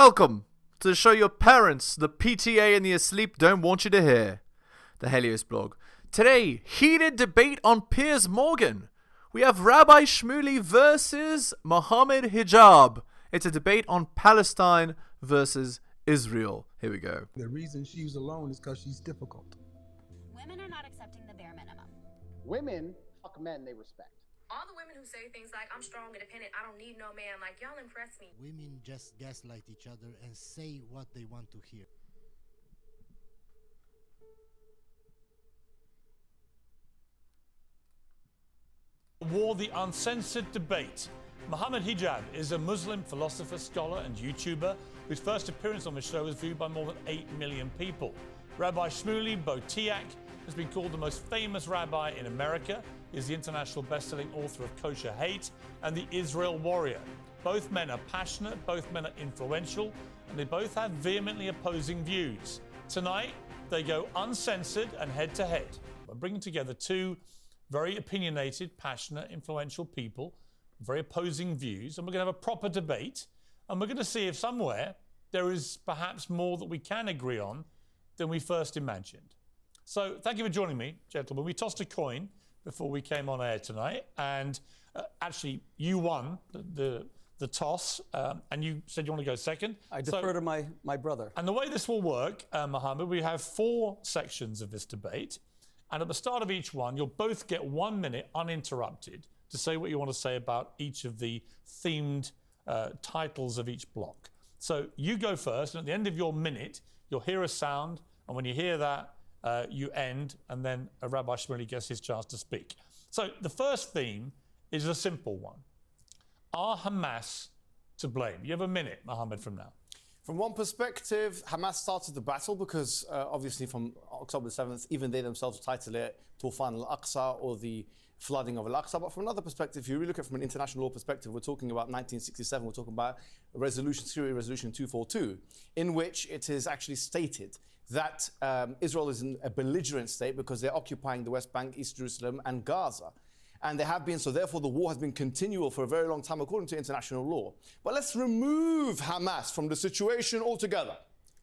Welcome to the show your parents, the PTA and the asleep don't want you to hear. The Helios blog. Today, heated debate on Piers Morgan. We have Rabbi Shmuley versus Mohammed Hijab. It's a debate on Palestine versus Israel. Here we go. The reason she's alone is because she's difficult. Women are not accepting the bare minimum. Women fuck men they respect. All the women who say things like, I'm strong, independent, I don't need no man, like, y'all impress me. Women just gaslight each other and say what they want to hear. War the uncensored debate. Mohammed Hijab is a Muslim philosopher, scholar, and YouTuber whose first appearance on the show was viewed by more than 8 million people. Rabbi Shmuley Botiak has been called the most famous rabbi in America. He is the international best-selling author of Kosher Hate and The Israel Warrior. Both men are passionate, both men are influential, and they both have vehemently opposing views. Tonight, they go uncensored and head-to-head. We're bringing together two very opinionated, passionate, influential people, very opposing views, and we're going to have a proper debate, and we're going to see if somewhere there is perhaps more that we can agree on than we first imagined. So thank you for joining me, gentlemen. We tossed a coin before we came on air tonight, and actually you won the toss, and you said you want to go second. I defer to my brother. And the way this will work, Mohammed, we have 4 sections of this debate, and at the start of each one, you'll both get 1 minute uninterrupted to say what you want to say about each of the themed titles of each block. So you go first, and at the end of your minute, you'll hear a sound, and when you hear that, you end, and then Rabbi Shmuley gets his chance to speak. So the first theme is a simple one. Are Hamas to blame? You have a minute, Mohammed, from now. From one perspective, Hamas started the battle because obviously from October 7th, even they themselves title it Tufan al-Aqsa, or the flooding of al-Aqsa. But from another perspective, if you really look at it from an international law perspective, we're talking about 1967, we're talking about Syria Resolution 242, in which it is actually stated that Israel is in a belligerent state because they're occupying the West Bank, East Jerusalem, and Gaza. And they have been, so therefore the war has been continual for a very long time according to international law. But let's remove Hamas from the situation altogether.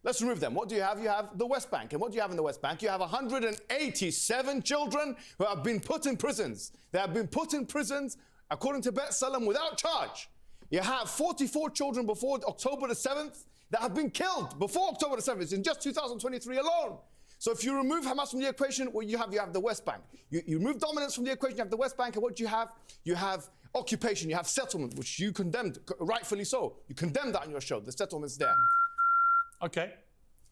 Let's remove them. What do you have? You have the West Bank. And what do you have in the West Bank? You have 187 children who have been put in prisons. They have been put in prisons, according to Bet Salem, without charge. You have 44 children before October the 7th that have been killed before October the 7th in just 2023 alone. So if you remove Hamas from the equation, what you have the West Bank. You remove dominance from the equation, you have the West Bank, and what do you have? You have occupation, you have settlement, which you condemned, rightfully so. You condemned that on your show. The settlement's there. Okay.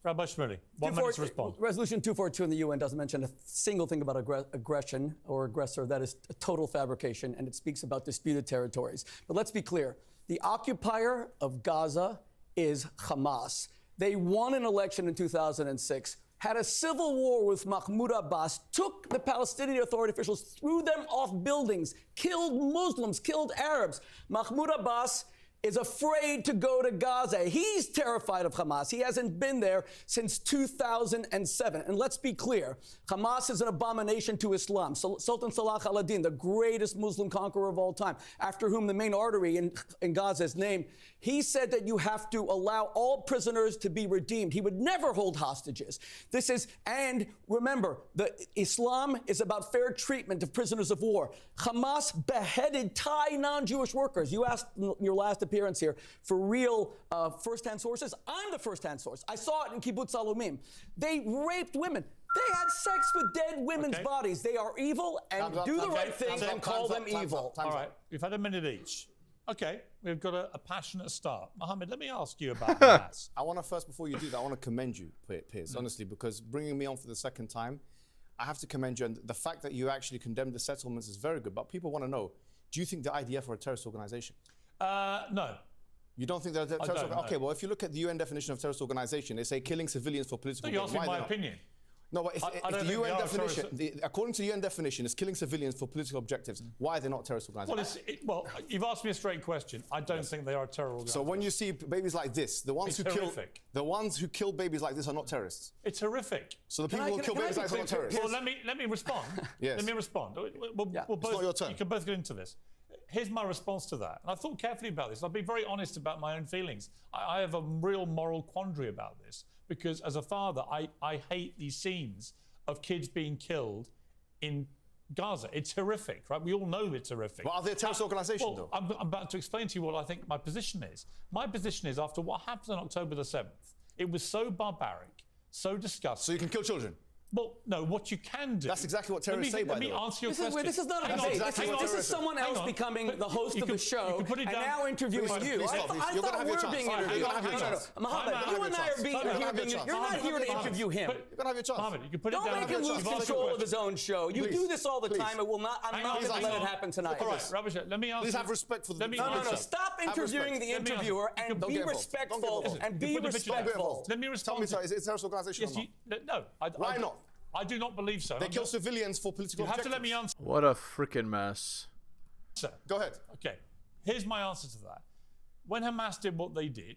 Rabbi Shmuley, 1 minute to respond. Resolution 242 in the UN doesn't mention a single thing about aggression or aggressor. That is a total fabrication, and it speaks about disputed territories. But let's be clear. The occupier of Gaza is Hamas. They won an election in 2006, had a civil war with Mahmoud Abbas, took the Palestinian Authority officials, threw them off buildings, killed Muslims, killed Arabs. Mahmoud Abbas is afraid to go to Gaza. He's terrified of Hamas. He hasn't been there since 2007. And let's be clear, Hamas is an abomination to Islam. Sultan Salah al-Din, the greatest Muslim conqueror of all time, after whom the main artery in Gaza is named, he said that you have to allow all prisoners to be redeemed. He would never hold hostages. And remember, Islam is about fair treatment of prisoners of war. Hamas beheaded Thai non-Jewish workers. You asked in your last appearance here for real first-hand sources. I'm the first-hand source. I saw it in Kibbutz Alumim. They raped women. They had sex with dead women's bodies. They are evil, and do the right thing and call them evil. All right, we've had a minute each. Okay, we've got a passionate start. Mohammed, let me ask you about Hamas. I want to first, before you do that, I want to commend you, Piers, honestly, because bringing me on for the second time, I have to commend you. And the fact that you actually condemned the settlements is very good. But people want to know, do you think the IDF are a terrorist organization? No. You don't think they're a terrorist organization? Okay, well, if you look at the UN definition of terrorist organization, they say killing civilians for political gain. You asked me my opinion. No, but if the UN definition, according to the UN definition, is killing civilians for political objectives. Why are they not terrorist organizations? Well, you've asked me a straight question. I don't think they are a terror organization. So when you see babies like this, the ones who kill babies like this are not terrorists. It's horrific. So the people who kill babies like this are not terrorists. Well, let me respond. Yes. Let me respond. It's not your turn. You can both get into this. here's my response to that. And I've thought carefully about this. I've been very honest about my own feelings. I have a real moral quandary about this because as a father, I hate these scenes of kids being killed in Gaza. It's horrific, right? We all know it's horrific. But are they a terrorist organisation, though? I'm about to explain to you what I think my position is. My position is after what happened on October the 7th, it was so barbaric, so disgusting. So you can kill children? Well, no, what you can do... That's exactly what terrorists say, by the way. Let me answer your question. This is not a debate. This is someone else becoming the host of the show and now interviewing you. I thought we were being interviewed. Mohammed, you and I are being interviewed. You're not here to interview him. You're going to have your chance. Mohammed, you can put it down. Don't make him lose control of his own show. You do this all the time. I'm not going to let it happen tonight. All right, Rubbish, let me answer... Please have respect for the... No. Stop interviewing the interviewer and be respectful. Let me respond. Tell me, is it a terrorist organisation or not? No. Why not? I do not believe so. They kill civilians for political objectives. You have to let me answer. What a freaking mess. Go ahead. Okay, here's my answer to that. When Hamas did what they did,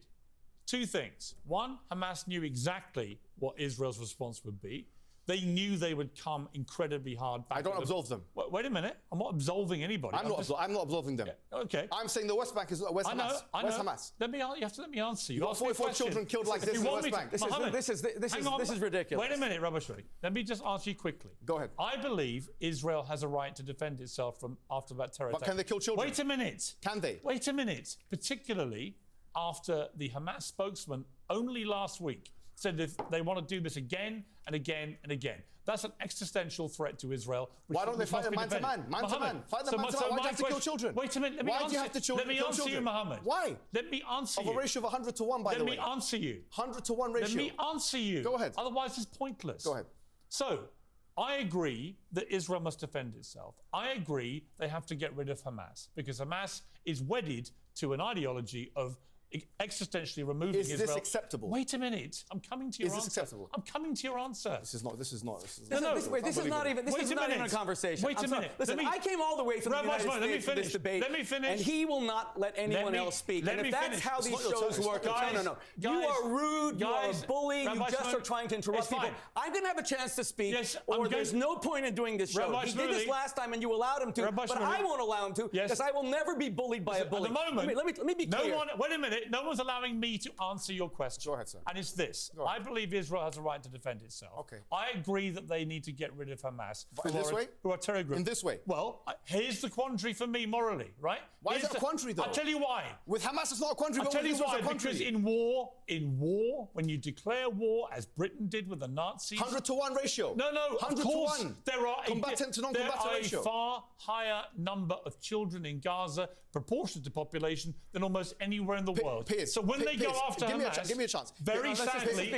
two things. One, Hamas knew exactly what Israel's response would be. They knew they would come incredibly hard back. I don't absolve them. Wait a minute. I'm not absolving anybody. I'm not absolving them. Yeah, okay. I'm saying the West Bank is West Hamas. I know. Where's Hamas? You have to let me answer. You've got 44 children killed like this in the West Bank. This is ridiculous. Wait a minute, Rabashri. Let me just answer you quickly. Go ahead. I believe Israel has a right to defend itself from after that terror attack. But can they kill children? Wait a minute. Can they? Wait a minute. Particularly after the Hamas spokesman only last week said that they want to do this again and again and again. That's an existential threat to Israel. Why don't they fight them man to man? Man to man. Fight them man to man. Why do you have to kill children? Wait a minute. Why do you have to Let me answer you, Mohammed. Why? Let me answer you. Of a ratio of 100 to 1, by the way. Let me answer you. 100 to 1 ratio. Let me answer you. Go ahead. Otherwise, it's pointless. Go ahead. So, I agree that Israel must defend itself. I agree they have to get rid of Hamas because Hamas is wedded to an ideology of existentially removing Israel. Is this acceptable? Wait a minute. I'm coming to your answer. Is this acceptable? I'm coming to your answer. This is not. This is not even a conversation. Wait a minute. Listen, I came all the way from the United States for this debate. Let me finish. And he will not let anyone else speak. And if that's how these shows work, no. You are rude, you are a bully, you just are trying to interrupt people. I'm going to have a chance to speak, or there's no point in doing this show. He did this last time and you allowed him to, but I won't allow him to, because I will never be bullied by a bully. At the moment, let me be clear. Wait a minute. No one's allowing me to answer your question. Go ahead, sir. And it's this. I believe Israel has a right to defend itself. Okay. I agree that they need to get rid of Hamas. Who are terror groups. In this way? Well, here's the quandary for me morally, right? Why is it a quandary, though? I'll tell you why. With Hamas, it's not a quandary, but with Israel, it's a quandary. Because in war, when you declare war, as Britain did with the Nazis... 100 to 1 ratio. No, 100 of course, to 1. There are combatant to non-combatant ratio. A far higher number of children in Gaza, proportionate to population, than almost anywhere in the world. So when they go after Hamas... Give me a chance. Very sadly...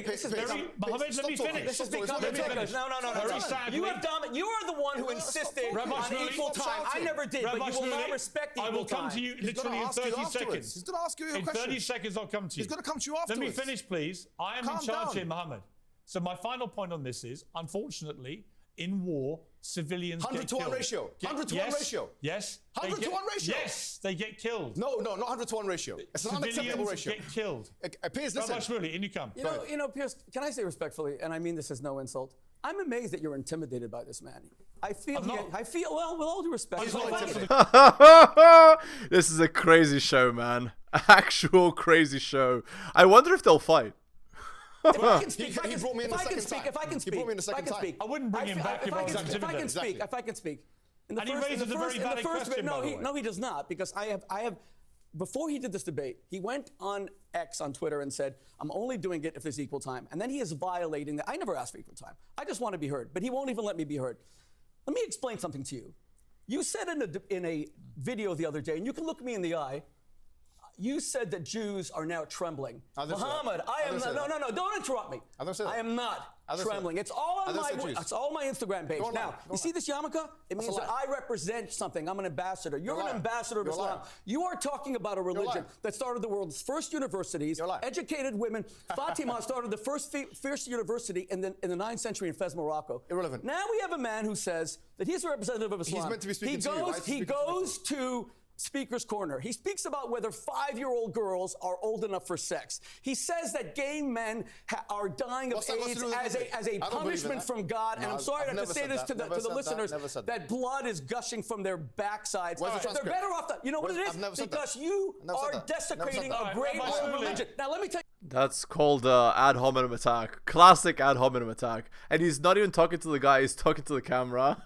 Mohammed, let me finish. This is becoming ridiculous. No. Very sadly... You are the one who insisted on equal time. I never did, but you will not respect equal time. I will come to you literally in 30 seconds. He's going to ask you a question. In 30 seconds, I'll come to you. He's going to come to you afterwards. Let me finish, please. I am in charge here, Mohammed. So my final point on this is, unfortunately, in war, civilians get killed. 100 to 1 ratio. 100 to 1 ratio. Yes. 100 to 1 ratio. Yes, they get killed. No, not 100 to 1 ratio. It's an unacceptable ratio. Get killed. Piers, listen. Really, in you come. You know, Piers, can I say respectfully, and I mean this as no insult, I'm amazed that you're intimidated by this man. I feel, well, with all due respect, this is a crazy show, man. Actual crazy show. I wonder if they'll fight. If I can speak, he brought me in the second time. If I can speak, He brought me in the second time. I wouldn't bring him back if I was intimidated. If I can speak. And he raises a very valid question, by the way. No, he does not, because I have. Before he did this debate, he went on X on Twitter and said, I'm only doing it if there's equal time. And then he is violating that. I never asked for equal time. I just want to be heard. But he won't even let me be heard. Let me explain something to you. You said in a video the other day, and you can look me in the eye, you said that Jews are now trembling. Muhammad, I am not. No, don't interrupt me. I am not trembling. It's all on my Instagram page. Now, you see this yarmulke? It means that I represent something. I'm an ambassador. You're an ambassador of Islam. You are talking about a religion that started the world's first universities, educated women. Fatima started the first university in the 9th century in Fez, Morocco. Irrelevant. Now we have a man who says that he's a representative of Islam. He's meant to be speaking to you. He goes to Speaker's Corner. He speaks about whether 5-year-old girls are old enough for sex. He says that gay men are dying of What's that got to AIDS do with as anything? a I don't believe in punishment that. from God. No, And I'm sorry I've to have to never say said this that. to Never the said that. listeners, Never said that. blood is gushing from their backsides. Where's the They're transcript? better off. You know what it is? I've never said that. Because you Never said are that. Never said desecrating that. a great Rabbi world Shmuley. religion. Now, let me tell you. That's called ad hominem attack. Classic ad hominem attack. And he's not even talking to the guy, he's talking to the camera.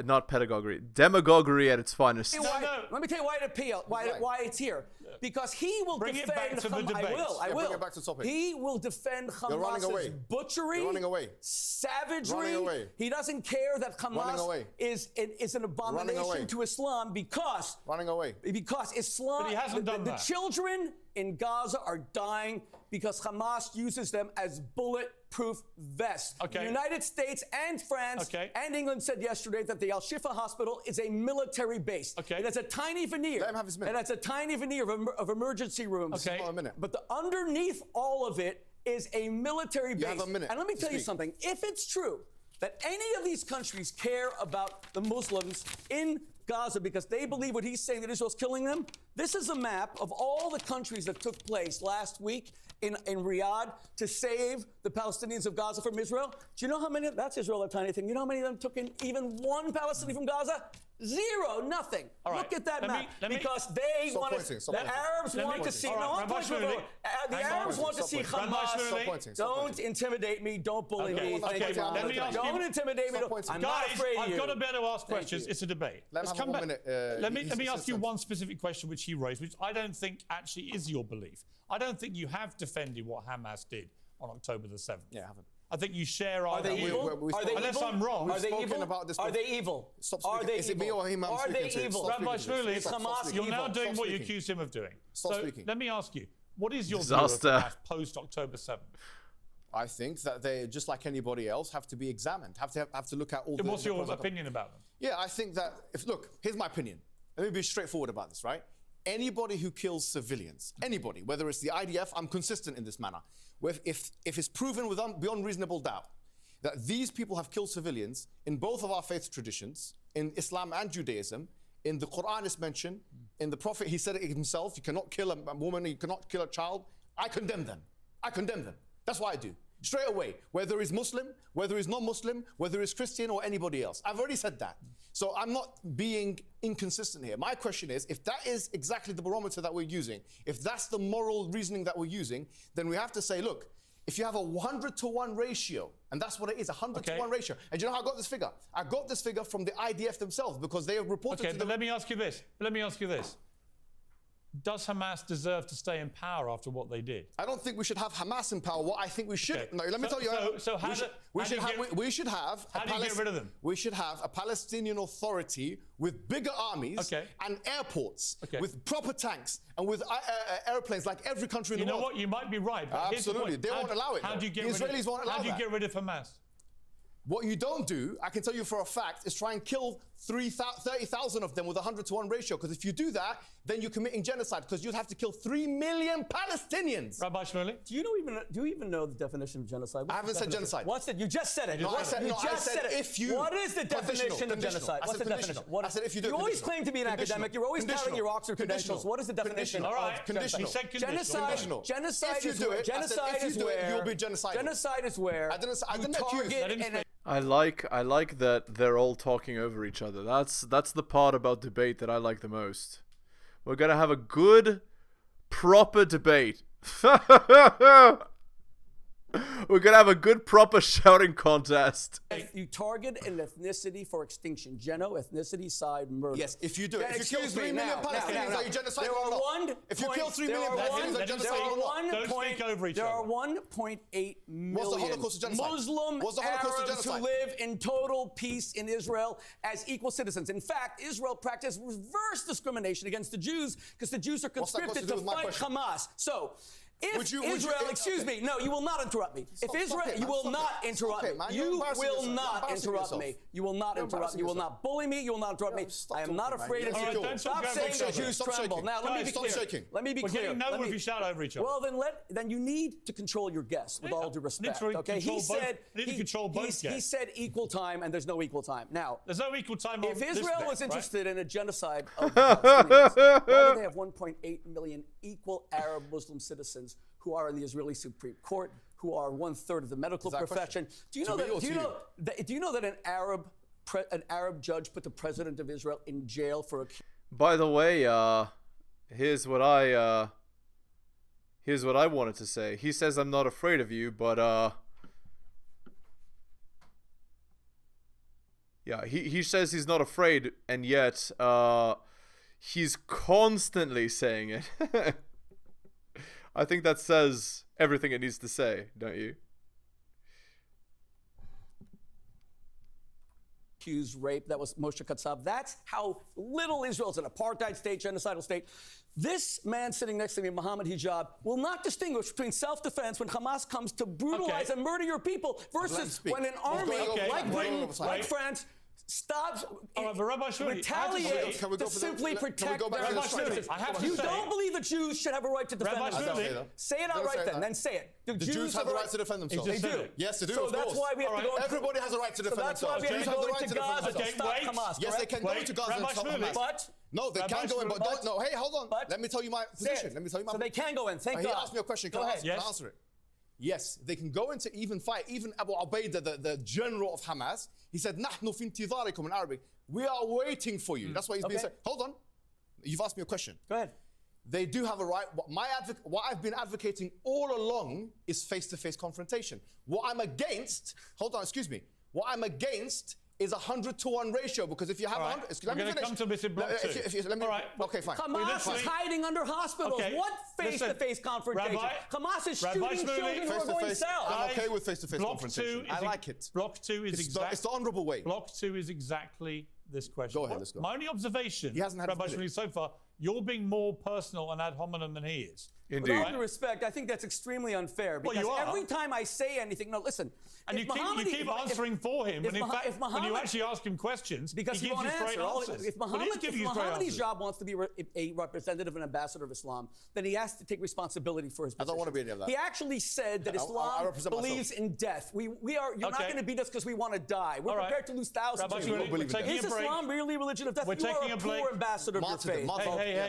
Not pedagogy. Demagoguery at its finest. Let me tell you why it appeals, why it's here. Because he will Bring it back defend to the debate. I will. Bring it back to the topic. He will defend You're running away. Hamas's butchery, You're running away. savagery. Running away. He doesn't care that Running Hamas away. is an Running away. abomination to Islam because Islam. But he hasn't done the that. children in Gaza are dying because Hamas uses them as bulletproof vests. Okay. The United States and France and England said yesterday that the Al-Shifa hospital is a military base. Okay. It has a tiny veneer. Let him have his minute. It has a tiny veneer of emergency rooms. Okay. Not a minute. But underneath all of it is a military base. have a minute And let me to tell you speak. something. If it's true that any of these countries care about the Muslims in Gaza because they believe what he's saying, that Israel's killing them, this is a map of all the countries that took place last week in Riyadh to save the Palestinians of Gaza from Israel. Do you know how many? That's Israel, a tiny thing. You know how many of them took in even one Palestinian from Gaza? Zero, nothing. All right. Look at that Let me- map. let me- Because they Stop want pointing, to, stop the pointing. Arabs Let want me- to see, all right, no, I'm Rabbi pointing Shmuley. the Hang on. Arabs want to Stop see pointing. Rabbi Hamas. Shmuley. Stop pointing. Stop Don't pointing. intimidate me. Don't bully Okay, me. okay, Thank you, let me ask you- Don't intimidate me. Stop pointing. I'm not Guys, afraid of I've you. got to be able to ask Thank questions. you. It's a debate. Let him have come 1 back. minute, let me he ask you said one specific question which he raised, which I don't think actually is your belief. I don't think you have defended what Hamas did on October the 7th. Yeah, I haven't. I think you share our Are they view. evil? Are they Unless evil? I'm wrong. Are they spoken evil? about this Are before. they evil? Stop Are speaking. they Is it me evil? or him I'm Are speaking they to? evil? Stop Rabbi speaking to Shmuley, this. Stop speaking. you're now doing Stop what you speaking. accused him of doing. Stop so speaking. let me ask you, what is your Disaster. view of Hamas post-October 7th? I think that they, just like anybody else, have to be examined. Have to look at all. What's the your pros and cons. opinion about them? Yeah, I think that here's my opinion. Let me be straightforward about this, right? Anybody who kills civilians, anybody, whether it's the IDF, I'm consistent in this manner. If it's proven beyond reasonable doubt that these people have killed civilians in both of our faith traditions, in Islam and Judaism, in the Quran is mentioned, in the Prophet, he said it himself, you cannot kill a woman, you cannot kill a child. I condemn them. I condemn them. That's what I do. Straight away, whether he's Muslim, whether he's non-Muslim, whether he's Christian or anybody else. I've already said that. So I'm not being inconsistent here. My question is, if that is exactly the barometer that we're using, if that's the moral reasoning that we're using, then we have to say, look, if you have a 100-to-1 ratio, and that's what it is, a 100-to-1 ratio. And do you know how I got this figure? I got this figure from the IDF themselves because they have reported to but let me ask you this. Does Hamas deserve to stay in power after what they did? I don't think we should have Hamas in power. What I think we should... Okay. No, let me tell you... we should have... How do you get rid of them? We should have a Palestinian Authority with bigger armies and airports, with proper tanks and with airplanes like every country in the world. You know what? You might be right. But here's the absolutely. point. They won't allow it. How do you get the Israelis won't allow How do you that. get rid of Hamas? What you don't do, I can tell you for a fact, is try and kill 30,000 of them with a 100-to-1 ratio. Because if you do that, then you're committing genocide. Because you'd have to kill 3 million Palestinians. Rabbi Shmuley? Do you even know the definition of genocide? I haven't said genocide. What's it? You just said it. No, I said if you. What is the definition of genocide? What's the definition? I said if you do. You always claim to be an academic. You're always touting your Oxford credentials. What is the definition? All right. Of genocide? You said conditional. Genocide If you is do where. it, I said Genocide if you is do it, where. you'll be genocidal. Genocide is where. I didn't you accuse. target I like that they're all talking over each other. That's the part about debate that I like the most. We're gonna have a good, proper debate. We're gonna have a good, proper shouting contest. You target an ethnicity for extinction. Ethnicity, side, murder. Yes, if you do it. If you kill 3 million Palestinians, are you genocidal there or are not? If you kill 3 million Palestinians, are you genocidal or not? Don't speak over each There other. are 1.8 million What's the Holocaust of genocide? Muslim What's the Holocaust of Arabs who genocide? live in total peace in Israel as equal citizens. In fact, Israel practiced reverse discrimination against the Jews because the Jews are What's that got to conscripted do to with my fight question? Hamas. So, If Would you- Israel, excuse me, no, you will not interrupt me. Stop If Israel, it, man. you will Stop not it. interrupt Stop it, me. man. You're You embarrassing will yourself. You're not embarrassing interrupt yourself. me. You will not You're interrupt me. You will embarrassing not bully me. You will not interrupt me. stop I am not talking, man. afraid of You're you. insecure. Stop Don't saying talk the over Jews Stop tremble. shaking. Now, let me be Stop clear. shaking. Let me be We're clear. getting nowhere if you shout over each other. Well, then you need to control your guests with all due respect. to Okay, control he both- said need to control both he guests. said equal time, and there's no equal time. Now, There's no equal time on if this Israel bit, was right? interested in a genocide of the Palestinians, why do they have 1.8 million equal Arab Muslim citizens who are in the Israeli Supreme Court, who are 1/3 of the medical Is that a profession? question? Do you To know me that? or Do you to know? Do you know that an Arab judge put the president of Israel in jail for By the way, here's what I wanted to say. He says I'm not afraid of you, but yeah, he says he's not afraid, and yet he's constantly saying it. I think that says everything it needs to say, don't you? accused rape? That was Moshe Katsav. That's how little Israel's an apartheid state, genocidal state. This man sitting next to me, Mohammed Hijab, will not distinguish between self-defense when Hamas comes to brutalize and murder your people versus when an army like Britain, like France, stops, retaliates to simply protect their citizens. You don't believe the Jews should have a right to defend themselves? Say it outright then. Then say it. The Jews have the right to defend themselves. They do. Yes, they do. So that's why we have to go. Everybody has a right to defend themselves. So that's why we have to go into Gaza to stop Hamas. Yes, they can go into Gaza and stop Hamas. But no, they can go in, but don't. No, hey, hold on. Let me tell you my position. Let me tell you my. So they can go in. Thank God. God. He asked me a question. Can I answer it? Yes, they can go into even fight. Even Abu Ubaidah, the general of Hamas, he said, "Nahnu fi intidharikum" in Arabic. We are waiting for you. That's what he's being said. Hold on. You've asked me a question. Go ahead. They do have a right. What I've been advocating all along is face-to-face confrontation. What I'm against, hold on, excuse me. What I'm against is a 100-to-1 ratio, because if you have 100, let me finish. Come to this in block two. All right. Okay, fine. Hamas is hiding under hospitals. Okay. What face-to-face confrontation? Hamas is shooting children who are going south. I'm okay with face-to-face confrontation. I like it. Block two is exactly. It's the honourable way. Block two is exactly this question. Go ahead, let's go. My only observation, Rabbi Shmuley, so far, you're being more personal and ad hominem than he is. Indeed. With all due respect, I think that's extremely unfair. Because you are. every time I say anything, no, listen. And you keep answering for him, when in fact, when you actually ask him questions, because he gives you straight answers. If Mohammed Hijab wants to be a representative and ambassador of Islam, then he has to take responsibility for his position. I don't want to be any of that. He actually said that Islam believes in death. You're not going to beat us because we want to die. We're prepared to lose thousands of people. Is Islam really a religion of death? You are a poor ambassador of your faith.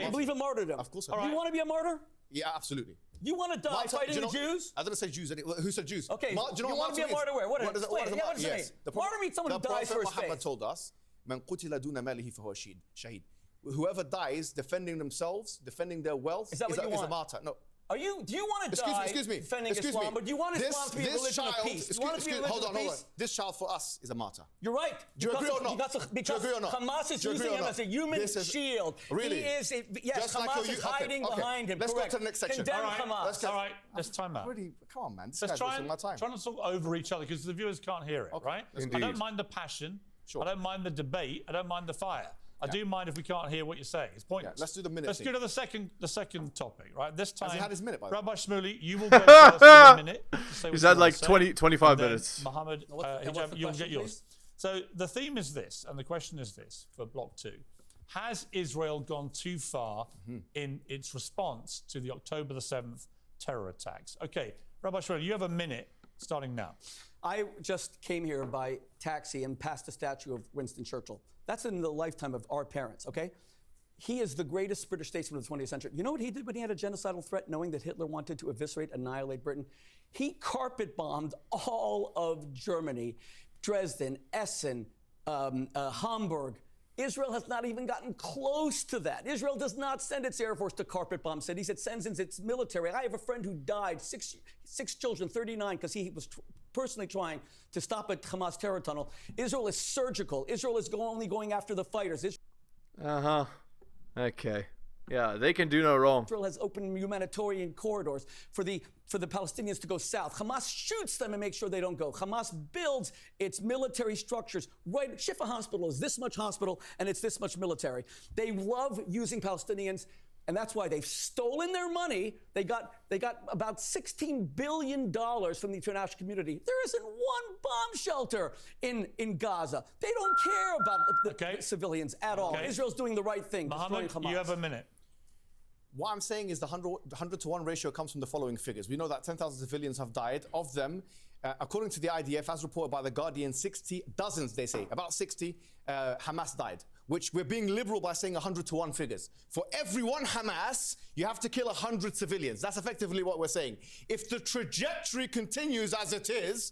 You believe in martyrdom. Of course. Do you want to be a martyr? Yeah, absolutely. You want to die fighting the Jews? I didn't say Jews. Who said Jews? Okay, do you know want to be a martyr where? What does it mean? Martyr means someone who dies for his faith. Muhammad told us, "Man qutila duna malihi fahuwa shaheed." Whoever dies defending themselves, defending their wealth, is a martyr. No. Do you want to die defending Islam, but do you want Islam to be a religion of peace? Hold on. This child for us is a martyr. You're right. Do you agree or not? Because Hamas is using him as a human shield. Really? Yes, Hamas is hiding behind him. Let's go to the next section. Condemn Hamas. All right, let's time out. Come on, man. Let's try not to talk over each other because the viewers can't hear it, right? Indeed. I don't mind the passion. Sure. I don't mind the debate. I don't mind the fire. I do mind if we can't hear what you're saying. It's pointless. Yeah, let's do the minute. Let's go to the second topic, right? This time, has he had his minute, by the way? Rabbi Shmuley, you will go first for a minute. He's had like 25 minutes. Mohammed, you'll get yours. So the theme is this, and the question is this for block two. Has Israel gone too far in its response to the October the 7th terror attacks? Okay, Rabbi Shmuley, you have a minute starting now. I just came here by taxi and passed the statue of Winston Churchill. That's in the lifetime of our parents, okay? He is the greatest British statesman of the 20th century. You know what he did when he had a genocidal threat, knowing that Hitler wanted to eviscerate, annihilate Britain? He carpet bombed all of Germany, Dresden, Essen, Hamburg. Israel has not even gotten close to that. Israel does not send its Air Force to carpet bomb cities. It sends in its military. I have a friend who died, six children, 39, because he was personally trying to stop a Hamas terror tunnel. Israel is surgical. Israel is only going after the fighters. Okay. Yeah, they can do no wrong. Israel has opened humanitarian corridors for the Palestinians to go south. Hamas shoots them and makes sure they don't go. Hamas builds its military structures. Right, Shifa Hospital is this much hospital and it's this much military. They love using Palestinians And that's why they've stolen their money. They got about $16 billion from the international community. There isn't one bomb shelter in Gaza. They don't care about the civilians at all. Israel's doing the right thing. Mohammed, destroying Hamas. you have a minute. What I'm saying is the 100 to 1 ratio comes from the following figures. We know that 10,000 civilians have died. Of them, according to the IDF, as reported by The Guardian, 60, dozens they say, about 60 Hamas died, which we're being liberal by saying 100 to 1 figures. For every one Hamas, you have to kill 100 civilians. That's effectively what we're saying. If the trajectory continues as it is,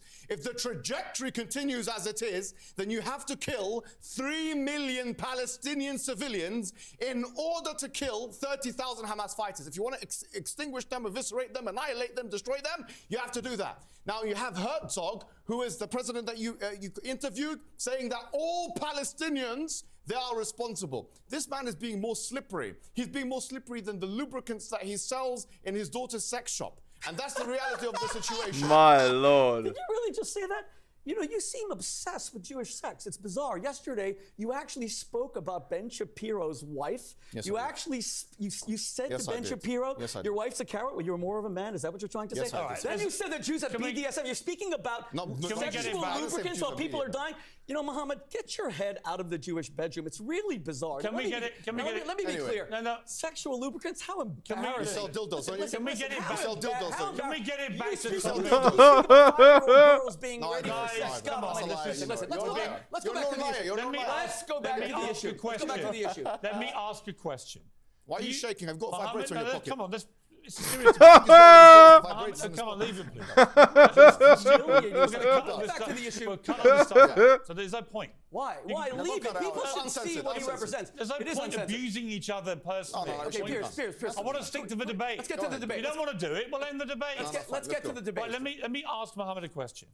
then you have to kill 3 million Palestinian civilians in order to kill 30,000 Hamas fighters. If you want to extinguish them, eviscerate them, annihilate them, destroy them, you have to do that. Now you have Herzog, who is the president that you interviewed, saying that all Palestinians, they are responsible. This man is being more slippery. He's being more slippery than the lubricants that he sells in his daughter's sex shop. And that's the reality of the situation. My Lord. Did you really just say that? You know, you seem obsessed with Jewish sex. It's bizarre. Yesterday, you actually spoke about Ben Shapiro's wife. Yes, you I did. actually you said Yes, to Ben I did. Shapiro, Yes, I did. your wife's a carrot. Well, you're more of a man. Is that what you're trying to Yes, say? I did. All right. Then you said that Jews have BDSM. You're speaking about No, can we get it sexual back? lubricants while people are dying. You know, Muhammad, get your head out of the Jewish bedroom. It's really bizarre. Can we get it? Can we get it? Let me be Anyway. clear. No. Sexual lubricants? How You embarrassing. sell dildos, don't you? Can we get it how back? You sell dildos, don't you? Can we get it back to You something? speak about 5-year-old girls being No, ready guys, for sex. come God on, almighty. listen, Listen, let's you're go a back. liar. Let's go You're back a to the liar. issue. You're a liar. Let's go back to the issue. Let's go back to the issue. Let me ask a question. Why are you shaking? I've got a Mohammed, vibrator in your pocket. Come on, this is serious. Vibrates in the Come on, spot. leave it, please. Humiliating yourself. We'll Back to the issue. We'll cut all this stuff out. So there's no point. Why? Why No, leave it? cut it People out. should see Uncensored, what he uncensored. represents. There's no It is point uncensored. abusing each other personally. No, Okay, Pierce. I want to stick to the debate. Let's get to the debate. You don't want to do it? Well, end the debate. Let's get to the debate. Right, let me ask Mohammed a question.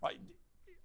Right,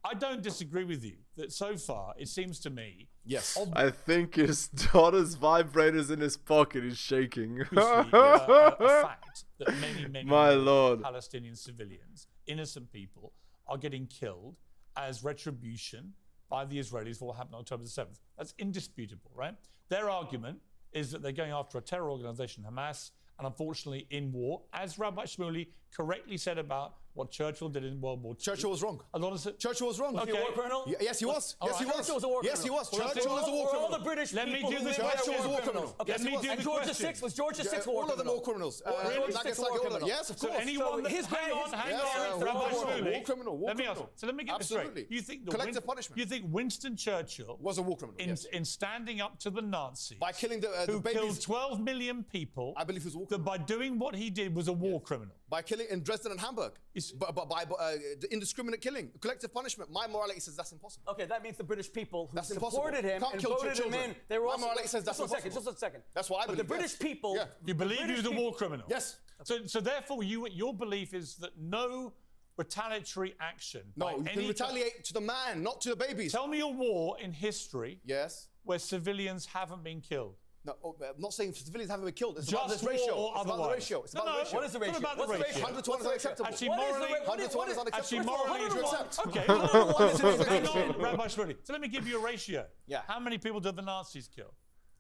I don't disagree with you that so far it seems to me Yes. I think his daughter's vibrator's in his pocket. He's shaking. obviously a fact that many My Lord. Palestinian civilians, innocent people, are getting killed as retribution by the Israelis for what happened on October the 7th. That's indisputable, right? Their argument is that they're going after a terror organization, Hamas, and unfortunately in war, as Rabbi Shmuley correctly said about what Churchill did in World War II. Churchill was wrong. A lot of Churchill was wrong. Was he a war criminal? Yes, he was. Yes, he was. Churchill was a war Yes, he criminal. was. Churchill was a war Were all criminal. the British Let me people do who the lived there Churchill was a war war criminals? criminal. Okay, Let me do and the George question. VI was George VI a war All of them criminal? are war criminals. George VI a war criminal? Yes, of So course. anyone that, his hang on, Yeah, Rabbi war Shmuley. criminal. War Let me ask. criminal. So let me get this Absolutely. straight. You think that Collective punishment. You think Winston Churchill Was a war criminal. Yes. in standing up to the Nazis By killing the who babies. killed 12 million people, I believe he was a war that criminal. by doing what he did was a war criminal. By killing in Dresden and Hamburg. By the indiscriminate killing. Collective punishment. My morality says that's impossible. Okay, that means the British people who That's supported impossible. him Can't and kill voted him children. in. They were My also. morality says that's just a second. impossible. Just a second. That's what I But the believe, British yes. people. Yeah. You believe he was a war criminal? Yes. So therefore, your belief is that no retaliatory action No, by you any can retaliate to the man, not to the babies. Tell me a war in history Yes. where civilians haven't been killed. No, I'm not saying civilians haven't been killed. It's Just about this war ratio. or It's about the otherwise? ratio. It's No, about the no. ratio. What is the ratio? What about the What's the ratio? 100 to 1 is unacceptable. Actually, What is the morally, ra- what 100 to 1 is unacceptable. actually, First of all, morally, 100 to 1 accept. Okay, hang on, Rabbi Shmuley. So let me give you a ratio. Yeah. How many people did the Nazis kill?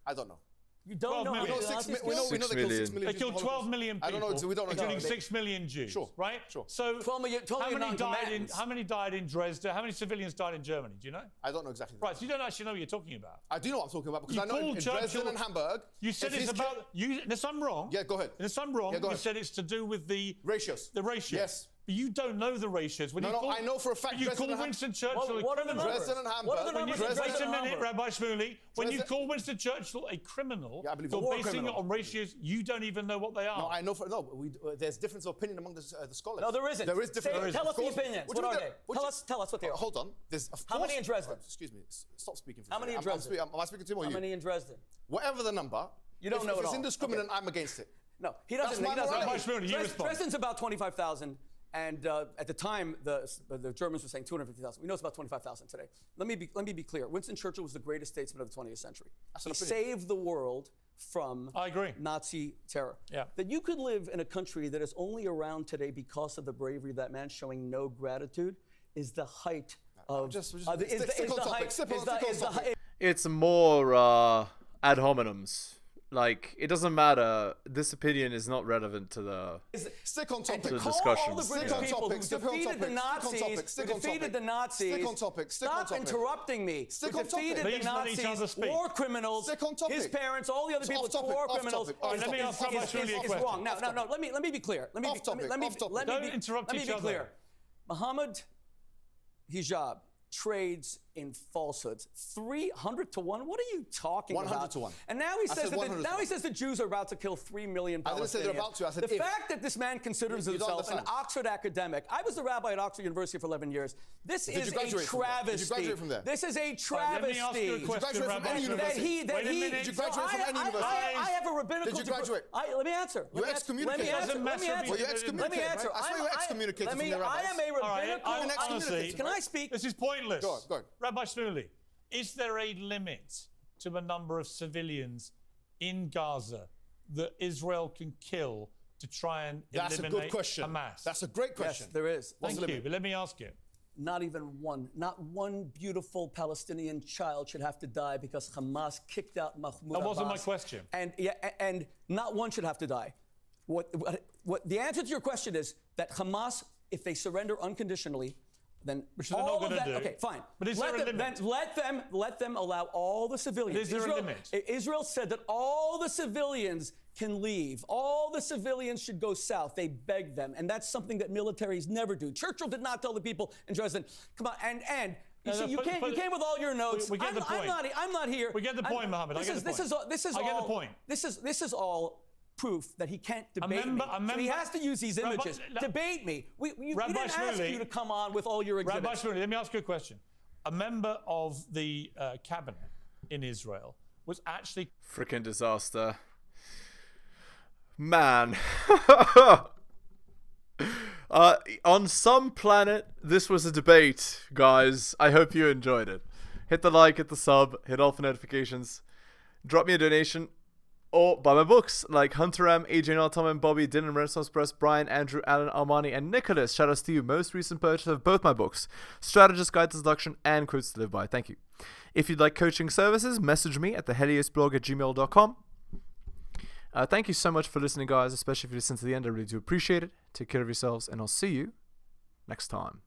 I don't know. You don't 12 know. million. how We know many 6 Nazis we know killed? they killed 6 million. They Jews in killed the 12 Holocaust. million people, I don't know. We don't know. including exactly. 6 million Jews, Sure, right? sure. So 12 million how many died in Dresden? How many civilians died in Germany? Do you know? I don't know exactly. Right, so you don't actually know what you're talking about. I do know what I'm talking about because You I know in called Dresden Churchill- and Hamburg. You said if it's he's about you. Unless I'm wrong. Yeah, go ahead. Unless I'm wrong, Yeah, go you ahead. said it's to do with the Ratios. The ratios. Yes. But you don't know the ratios. When No, you no, call, I know for a fact You Dresden call and Winston Churchill a What are the criminal. numbers? Dresden and Hamburg. What are the When you- numbers? Dresden Wait a and minute, Hamburg? Rabbi Shmuley. When you Dresden- call Winston Churchill a criminal, Yeah, I believe you're he's a war basing criminal. it on ratios you don't even know what they are. No, I know for no. There's difference of opinion among the scholars. No, there isn't. There is difference. Say- tell Of us the course. opinions. What do What you are mean? they? Tell us what they are. Hold on. There's of How many course- in Dresden? Excuse me. Stop speaking. For How a many in second. Dresden? Am I speaking to him or How you? many in Dresden? Whatever the number. You don't know if it it's all. indiscriminate, I'm against it. No, he doesn't. That's He my doesn't. morality. Rabbi Shmuley, you respond. Dresden's about 25,000, and at the time the Germans were saying 250,000. We know it's about 25,000 today. Let me be clear. Winston Churchill was the greatest statesman of the 20th century. That's He an opinion. saved the world from I agree. Nazi terror. Yeah. That you could live in a country that is only around today because of the bravery of that man showing no gratitude is the height of. Just is the stick on height- topic. Stick is the- on is the topic. height- It's more ad hominems. Like, it doesn't matter. This opinion is not relevant to the... Stick on topic. The Call all discussion. the British Stick on people who topic, stick on defeated the topic, Nazis, stick on topic, stick on defeated topic. the Nazis. Stick on topic, stick on Stop topic. interrupting me. Stick Who on topic. defeated Please the let each other Nazis, speak. war criminals, Stick on topic. his parents, all the other people, Off topic, war off criminals. topic, off Let me ask Rabbi Shmuley a question. wrong. No. Let me be clear. Let me Off topic, off topic. Don't interrupt each be other. clear. Muhammad Hijab trades in falsehoods. 300 to 1? What are you talking 100 about? to 1. And now he I says said 100 to now he 1. says the Jews are about to kill 3 million Palestinians. I didn't say they're about to. I said the if. fact that this man considers You don't himself an understand. Oxford academic. I was the rabbi at Oxford University for 11 years. This Did is you graduate a from there? travesty. Did you graduate from there? This is a Let travesty. me ask you a question, graduate from Rabbi any Shmuley. university? That Wait a he, minute. Did you graduate from any university? I have a rabbinical Did you degree. graduate? Let me answer. You're excommunicated. Doesn't Let me matter. answer. Well, you're Let me excommunicated, answer. right? I swear you're excommunicated from the I rabbis. am a All right, rabbinical. honestly, Can I speak? This is pointless. Go on, go on. Rabbi Shmuley, is there a limit to the number of civilians in Gaza that Israel can kill to try and That's a eliminate good question. Hamas? That's a great question. Yes, there is. What's the Thank you, limit? but let me ask you. Not even one. Not one beautiful Palestinian child should have to die because Hamas kicked out Mahmoud That wasn't my Abbas. question. And not one should have to die. What the answer to your question is that Hamas, if they surrender unconditionally, then Which they're all not of gonna that. do. Okay, fine. But is there a limit? Then let them allow all the civilians. Is there a limit? Israel said that all the civilians can leave. All the civilians should go south. They begged them, and that's something that militaries never do. Churchill did not tell the people in Dresden, "Come on," and. You came with all your notes. We get the point. I'm not here. We get the point, Mohammed. I get the point. I get the point. This is all proof that he can't debate me. So he has to use these images. Debate me. We didn't ask you to come on with all your exhibits. Rabbi Shmuley, let me ask you a question. A member of the cabinet in Israel was actually... Freaking disaster. Man. On some planet, this was a debate, guys. I hope you enjoyed it. Hit the like, hit the sub, hit all for notifications. Drop me a donation. Or buy my books like Hunter M, AJ Not, Tom and Bobby, Dylan, Renaissance Press, Brian, Andrew, Alan, Armani, and Nicholas. Shout outs to you. Most recent purchase of both my books, Strategist Guide to Seduction and Quotes to Live By. Thank you. If you'd like coaching services, message me at theheliosblog@gmail.com. Thank you so much for listening, guys, especially if you listen to the end. I really do appreciate it. Take care of yourselves, and I'll see you next time.